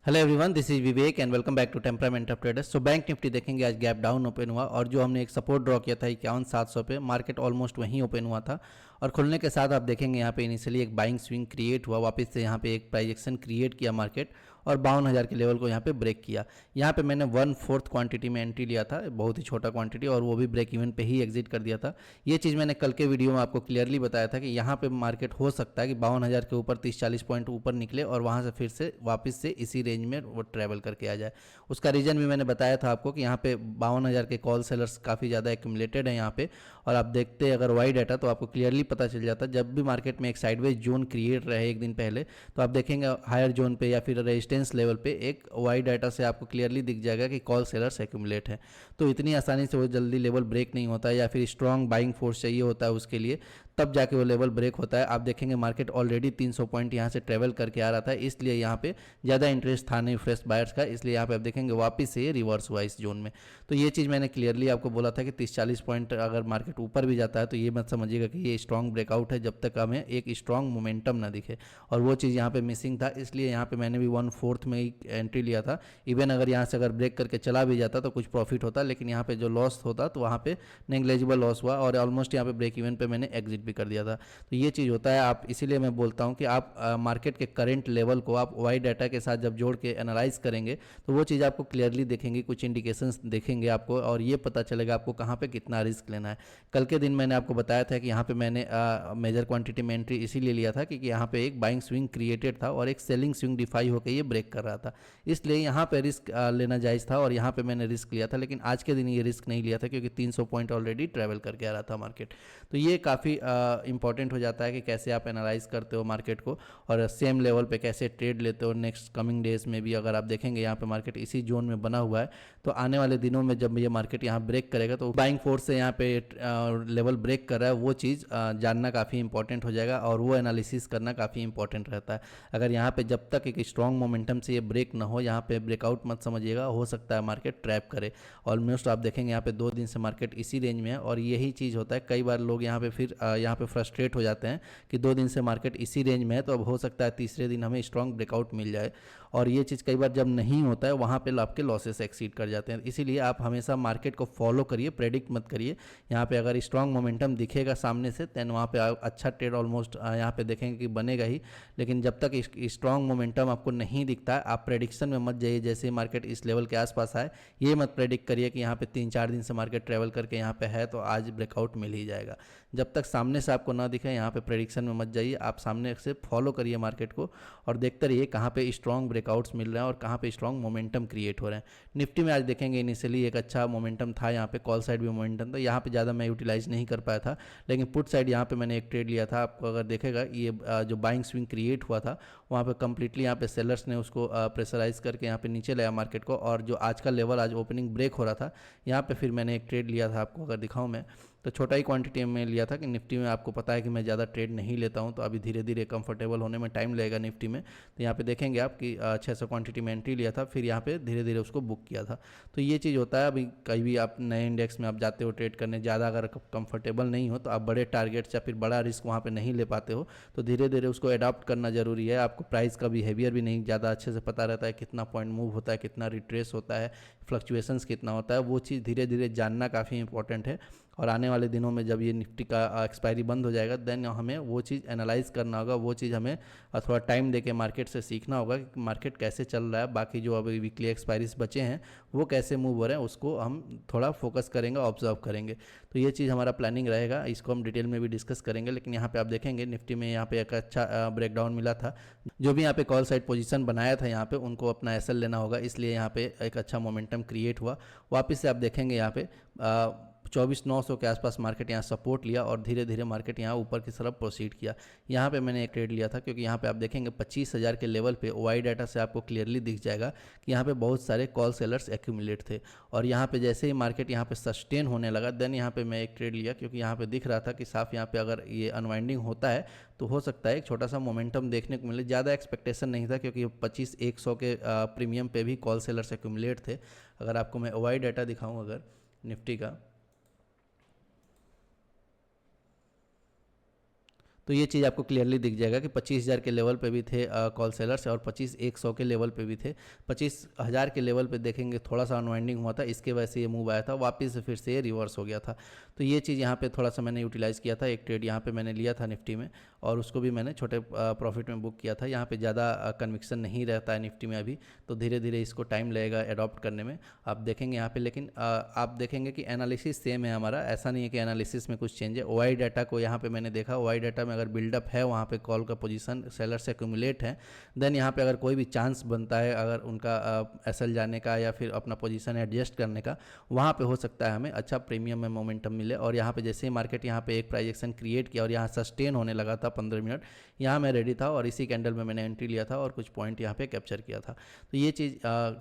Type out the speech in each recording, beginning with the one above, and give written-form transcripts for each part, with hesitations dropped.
Hello everyone, this is Vivek and welcome back to temperament of traders. So bank Nifty देखेंगे आज gap down open हुआ और जो हमने एक सपोर्ट ड्रॉ किया था 51,700 पे, मार्केट ऑलमोस्ट वहीं ओपन हुआ था और खुलने के साथ आप देखेंगे यहाँ पे इनिशियली एक बाइंग स्विंग क्रिएट हुआ, वापस से यहाँ पे एक प्राइस एक्शन क्रिएट किया मार्केट और 52,000 के लेवल को यहाँ पे ब्रेक किया। यहाँ पे मैंने 1/4 क्वांटिटी में एंट्री लिया था, बहुत ही छोटा क्वांटिटी, और वो भी ब्रेक इवन पे ही एग्जिट कर दिया था। ये चीज़ मैंने कल के वीडियो में आपको क्लियरली बताया था कि यहाँ पे मार्केट हो सकता है कि 52,000 के ऊपर 30-40 पॉइंट ऊपर निकले और वहाँ से फिर से वापस से इसी रेंज में वो ट्रैवल करके आ जाए। उसका रीजन भी मैंने बताया था आपको कि यहाँ पे 52,000 के कॉल सेलर्स काफ़ी ज़्यादा एक्यूमुलेटेड हैं यहाँ पे, और आप देखते अगर वाई डाटा तो आपको क्लियरली पता चल जाता जब भी मार्केट में एक साइडवेज जोन क्रिएट रहे एक दिन पहले, तो आप देखेंगे हायर जोन पे या फिर रेजिस्टेंस लेवल पे एक वाई डाटा से आपको क्लियरली दिख जाएगा कि कॉल सेलर्स एक्यूमुलेट है। तो इतनी आसानी से वो जल्दी लेवल ब्रेक नहीं होता है या फिर स्ट्रॉन्ग बाइंग फोर्स चाहिए होता है उसके लिए, तब जाके वो लेवल ब्रेक होता है। आप देखेंगे मार्केट ऑलरेडी 300 पॉइंट यहाँ से ट्रेवल करके आ रहा था, इसलिए यहाँ पे ज़्यादा इंटरेस्ट था नहीं फ्रेश बायर्स का, इसलिए यहाँ पे आप देखेंगे वापस से ये रिवर्स हुआ इस जोन में। तो ये चीज़ मैंने क्लियरली आपको बोला था कि 30-40 पॉइंट अगर मार्केट ऊपर भी जाता है तो ये मत समझिएगा कि ये स्ट्रॉन्ग ब्रेकआउट है जब तक हमें एक स्ट्रॉन्ग मोमेंटम ना दिखे, और वो चीज़ यहाँ पे मिसिंग था, इसलिए यहाँ पे मैंने भी 1/4 में ही एंट्री लिया था। इवन अगर यहाँ से अगर ब्रेक करके चला भी जाता तो कुछ प्रॉफिट होता, लेकिन यहाँ पे जो लॉस होता तो वहाँ पे नेग्लेजिबल लॉस हुआ और ऑलमोस्ट यहाँ पे ब्रेक इवन पे मैंने एग्जिट भी कर दिया था। तो ये चीज़ होता है, आप इसीलिए मैं बोलता हूँ कि आप मार्केट के करंट लेवल को आप वाई डाटा के साथ जब जोड़ के एनालाइज करेंगे तो वो चीज़ आपको क्लियरली दिखेंगी, कुछ इंडिकेशंस देखेंगे आपको और ये पता चलेगा आपको कहाँ पे कितना रिस्क लेना है। कल के दिन मैंने आपको बताया था कि यहाँ पे मैंने मेजर क्वांटिटी में एंट्री इसीलिए लिया था क्योंकि यहाँ पे एक बाइंग स्विंग क्रिएटेड था और एक सेलिंग स्विंग डिफाई होकर ये ब्रेक कर रहा था, इसलिए यहाँ पे रिस्क लेना जायज़ था और यहाँ पे मैंने रिस्क लिया था। लेकिन आज के दिन ये रिस्क नहीं लिया था क्योंकि 300 पॉइंट ऑलरेडी ट्रैवल करके आ रहा था मार्केट। तो ये काफ़ी इंपॉर्टेंट हो जाता है कि कैसे आप एनालाइज करते हो मार्केट को और सेम लेवल पे कैसे ट्रेड लेते हो नेक्स्ट कमिंग डेज में भी। अगर आप देखेंगे यहाँ पे मार्केट इसी जोन में बना हुआ है, तो आने वाले दिनों में जब ये मार्केट यहाँ ब्रेक करेगा तो बाइंग फोर्स से यहाँ पे लेवल ब्रेक कर रहा है, वो चीज़ जानना काफ़ी इंपॉर्टेंट हो जाएगा और वो एनालिसिस करना काफ़ी इंपॉर्टेंट रहता है। अगर यहाँ पे जब तक एक स्ट्रॉन्ग मोमेंटम से ये ब्रेक ना हो, यहाँ पे ब्रेकआउट मत समझिएगा, हो सकता है मार्केट ट्रैप करे। ऑलमोस्ट आप देखेंगे यहाँ पे 2 दिन से मार्केट इसी रेंज में है और यही चीज़ होता है, कई बार लोग यहाँ पे फिर यहाँ पे फ्रस्ट्रेट हो जाते हैं कि 2 दिन से मार्केट इसी रेंज में है तो अब हो सकता है तीसरे दिन हमें स्ट्रॉन्ग ब्रेकआउट मिल जाए, और ये चीज़ कई बार जब नहीं होता है वहाँ पे आपके लॉसेस एक्सीड कर जाते हैं। इसीलिए आप हमेशा मार्केट को फॉलो करिए, प्रेडिक्ट मत करिए। यहाँ पे अगर स्ट्रॉन्ग मोमेंटम दिखेगा सामने से देन वहाँ पे अच्छा ट्रेड ऑलमोस्ट यहाँ पे देखेंगे कि बनेगा ही, लेकिन जब तक स्ट्रॉन्ग मोमेंटम आपको नहीं दिखता है आप प्रेडिक्शन में मत जाइए। जैसे ही मार्केट इस लेवल के आसपास आए ये मत प्रेडिक्ट करिए कि यहाँ पे 3-4 दिन से मार्केट ट्रेवल करके यहाँ पे है तो आज ब्रेकआउट मिल ही जाएगा। जब तक सामने से आपको ना दिखे यहाँ पे प्रेडिक्शन में मत जाइए, आप सामने से फॉलो करिए मार्केट को और देखते रहिए कहाँ पे स्ट्रॉन्ग ब्रेकआउट्स मिल रहे हैं और कहाँ पे स्ट्रॉन्ग मोमेंटम क्रिएट हो रहे हैं। निफ्टी में आज देखेंगे इनिशियली एक अच्छा मोमेंटम था, यहाँ पे कॉल साइड भी मोमेंटम था, यहाँ पे ज़्यादा मैं यूटिलाइज नहीं कर पाया था, लेकिन पुट साइड यहाँ पे मैंने एक ट्रेड लिया था। आपको अगर देखेगा ये जो बाइंग स्विंग क्रिएट हुआ था वहाँ पे कंप्लीटली यहाँ पे सेलर्स ने उसको प्रेशराइज करके यहाँ पे नीचे लाया मार्केट को, और जो आज का लेवल आज ओपनिंग ब्रेक हो रहा था यहाँ पे फिर मैंने एक ट्रेड लिया था। आपको अगर दिखाऊँ मैं तो छोटा ही क्वांटिटी में लिया था कि निफ्टी में आपको पता है कि मैं ज़्यादा ट्रेड नहीं लेता हूं, तो अभी धीरे धीरे कंफर्टेबल होने में टाइम लगेगा निफ्टी में। तो यहाँ पे देखेंगे आप कि 600 क्वांटिटी में एंट्री लिया था, फिर यहाँ पे धीरे धीरे उसको बुक किया था। तो ये चीज़ होता है, अभी कहीं भी आप नए इंडेक्स में आप जाते हो ट्रेड करने, ज़्यादा अगर कंफर्टेबल नहीं हो तो आप बड़े टारगेट्स या फिर बड़ा रिस्क वहाँ पर नहीं ले पाते हो, तो धीरे धीरे उसको अडॉप्ट करना जरूरी है। आपको प्राइस का बिहेवियर भी नहीं ज़्यादा अच्छे से पता रहता है, कितना पॉइंट मूव होता है, कितना रिट्रेस होता है, फ्लक्चुएशंस कितना होता है, वो चीज़ धीरे धीरे जानना काफ़ी इंपॉर्टेंट है। और आने वाले दिनों में जब ये निफ्टी का एक्सपायरी बंद हो जाएगा देन हमें वो चीज़ एनालाइज करना होगा, वो चीज़ हमें थोड़ा टाइम देके मार्केट से सीखना होगा कि मार्केट कैसे चल रहा है, बाकी जो अभी वीकली एक्सपायरीज बचे हैं वो कैसे मूव हो रहे हैं, उसको हम थोड़ा फोकस करेंगे, ऑब्जर्व करेंगे। तो ये चीज़ हमारा प्लानिंग रहेगा, इसको हम डिटेल में भी डिस्कस करेंगे। लेकिन यहाँ पे आप देखेंगे निफ्टी में यहाँ पे एक अच्छा ब्रेकडाउन मिला था, जो भी यहाँ पे कॉल साइड पोजीशन बनाया था यहाँ पे उनको अपना एसएल लेना होगा, इसलिए यहाँ पे एक अच्छा मोमेंटम क्रिएट हुआ। वापस से आप देखेंगे यहाँ पे 24,900 के आसपास मार्केट यहाँ सपोर्ट लिया और धीरे धीरे मार्केट यहाँ ऊपर की तरफ प्रोसीड किया। यहाँ पे मैंने एक ट्रेड लिया था क्योंकि यहाँ पे आप देखेंगे 25,000 के लेवल पे वाई डाटा से आपको क्लियरली दिख जाएगा कि यहाँ पे बहुत सारे कॉल सेलर्स एक्यूमुलेट थे, और यहाँ पे जैसे ही मार्केट यहाँ पे सस्टेन होने लगा देन यहाँ पे मैं एक ट्रेड लिया क्योंकि यहाँ पे दिख रहा था कि साफ यहाँ पे अगर ये अनवाइंडिंग होता है तो हो सकता है एक छोटा सा मोमेंटम देखने को मिले। ज़्यादा एक्सपेक्टेशन नहीं था क्योंकि 25,100 के प्रीमियम पे भी कॉल सेलर्स एक्यूमुलेट थे। अगर आपको मैं वाई डाटा दिखाऊँ अगर निफ्टी का, तो ये चीज़ आपको क्लियरली दिख जाएगा कि 25,000 के लेवल पे भी थे कॉल सेलर्स और 25,100 के लेवल पे भी थे। 25,000 के लेवल पे देखेंगे थोड़ा सा अनवाइंडिंग हुआ था, इसके वजह से ये मूव आया था, वापस से फिर से ये रिवर्स हो गया था। तो ये चीज़ यहाँ पे थोड़ा सा मैंने यूटिलाइज़ किया था, एक ट्रेड यहाँ पे मैंने लिया था निफ्टी में और उसको भी मैंने छोटे प्रॉफिट में बुक किया था। यहाँ पे ज़्यादा कन्विक्शन नहीं रहता है निफ्टी में अभी, तो धीरे धीरे इसको टाइम लगेगा एडॉप्ट करने में, आप देखेंगे यहाँ पे। लेकिन आप देखेंगे कि एनालिसिस सेम है हमारा, ऐसा नहीं है कि एनालिसिस में कुछ चेंज है। ओआई डाटा को यहाँ पे मैंने देखा, ओआई डाटा में अगर बिल्डअप है वहाँ पे कॉल का पोजीशन सेलर से एक्यूमुलेट है, देन यहाँ पे अगर कोई भी चांस बनता है अगर उनका एसएल जाने का या फिर अपना पोजीशन एडजस्ट करने का, वहाँ पे हो सकता है हमें अच्छा प्रीमियम में मोमेंटम मिले। और यहाँ पे जैसे ही मार्केट यहाँ पे एक प्राइस एक्शन क्रिएट किया और यहाँ सस्टेन होने लगा था 15 मिनट, यहाँ मैं रेडी था और इसी कैंडल में मैंने एंट्री लिया था और कुछ पॉइंट यहाँ पे कैप्चर किया था। तो ये चीज़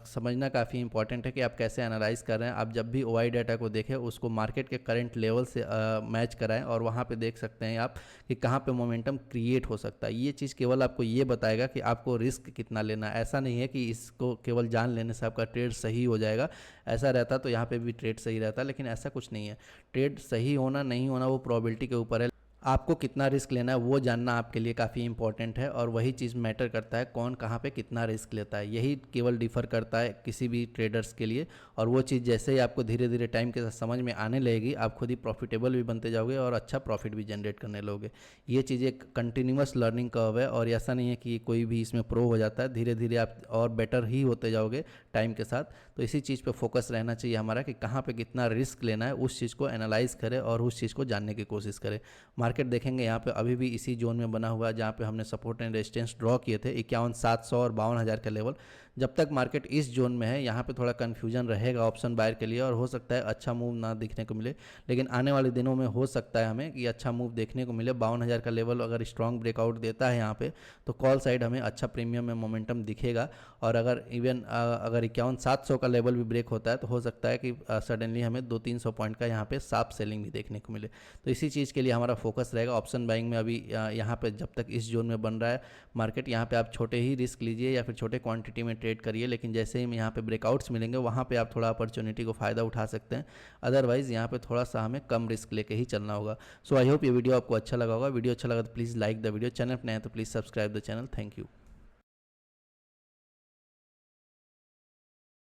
समझना काफ़ी इंपॉर्टेंट है कि आप कैसे एनालाइज कर रहे हैं। आप जब भी ओआई डाटा को देखें उसको मार्केट के करंट लेवल से मैच कराएं और वहाँ पे देख सकते हैं आप कि कहाँ पे मोमेंटम क्रिएट हो सकता है। ये चीज़ केवल आपको ये बताएगा कि आपको रिस्क कितना लेना है। ऐसा नहीं है कि इसको केवल जान लेने से आपका ट्रेड सही हो जाएगा, ऐसा रहता तो यहाँ पे भी ट्रेड सही रहता, लेकिन ऐसा कुछ नहीं है। ट्रेड सही होना नहीं होना वो प्रोबेबिलिटी के ऊपर है, आपको कितना रिस्क लेना है वो जानना आपके लिए काफ़ी इंपॉर्टेंट है। और वही चीज़ मैटर करता है कौन कहाँ पे कितना रिस्क लेता है, यही केवल डिफ़र करता है किसी भी ट्रेडर्स के लिए। और वो चीज़ जैसे ही आपको धीरे धीरे टाइम के साथ समझ में आने लगेगी, आप खुद ही प्रॉफिटेबल भी बनते जाओगे और अच्छा प्रॉफिट भी जनरेट करने लगोगे। ये चीज़ एक कंटिन्यूस लर्निंग कर्व है और ऐसा नहीं है कि कोई भी इसमें प्रो हो जाता है, धीरे धीरे आप और बेटर ही होते जाओगे टाइम के साथ। तो इसी चीज़ पे फोकस रहना चाहिए हमारा कि कहाँ पे कितना रिस्क लेना है, उस चीज़ को एनालाइज करें और उस चीज़ को जानने की कोशिश करें। मार्केट देखेंगे यहाँ पे अभी भी इसी जोन में बना हुआ है जहाँ पे हमने सपोर्ट एंड रेजिस्टेंस ड्रॉ किए थे 51,700 और 52,000 का लेवल। जब तक मार्केट इस जोन में है यहाँ पे थोड़ा कन्फ्यूजन रहेगा ऑप्शन बायर के लिए और हो सकता है अच्छा मूव ना दिखने को मिले, लेकिन आने वाले दिनों में हो सकता है हमें कि अच्छा मूव देखने को मिले। 52,000 का लेवल अगर स्ट्रॉन्ग ब्रेकआउट देता है यहाँ पे तो कॉल साइड हमें अच्छा प्रीमियम में मोमेंटम दिखेगा। और अगर इवन अगर 51,700 का लेवल भी ब्रेक होता है तो हो सकता है कि सडनली हमें 200-300 पॉइंट का यहाँ पे साफ सेलिंग भी देखने को मिले। तो इसी चीज़ के लिए हमारा फोकस रहेगा ऑप्शन बाइंग में। अभी यहाँ पे जब तक इस जोन में बन रहा है मार्केट, यहाँ पे आप छोटे ही रिस्क लीजिए या फिर छोटे क्वांटिटी में ट्रेड करिए, लेकिन जैसे ही यहाँ पे ब्रेकआउट्स मिलेंगे वहाँ पे आप थोड़ा अपॉर्चुनिटी को फ़ायदा उठा सकते हैं। अदरवाइज़ यहाँ पे थोड़ा सा हमें कम रिस्क लेके ही चलना होगा। सो आई होप ये वीडियो आपको अच्छा लगा होगा। वीडियो अच्छा लगा तो please like the video, channel पर नए हैं तो please subscribe the channel. Thank you.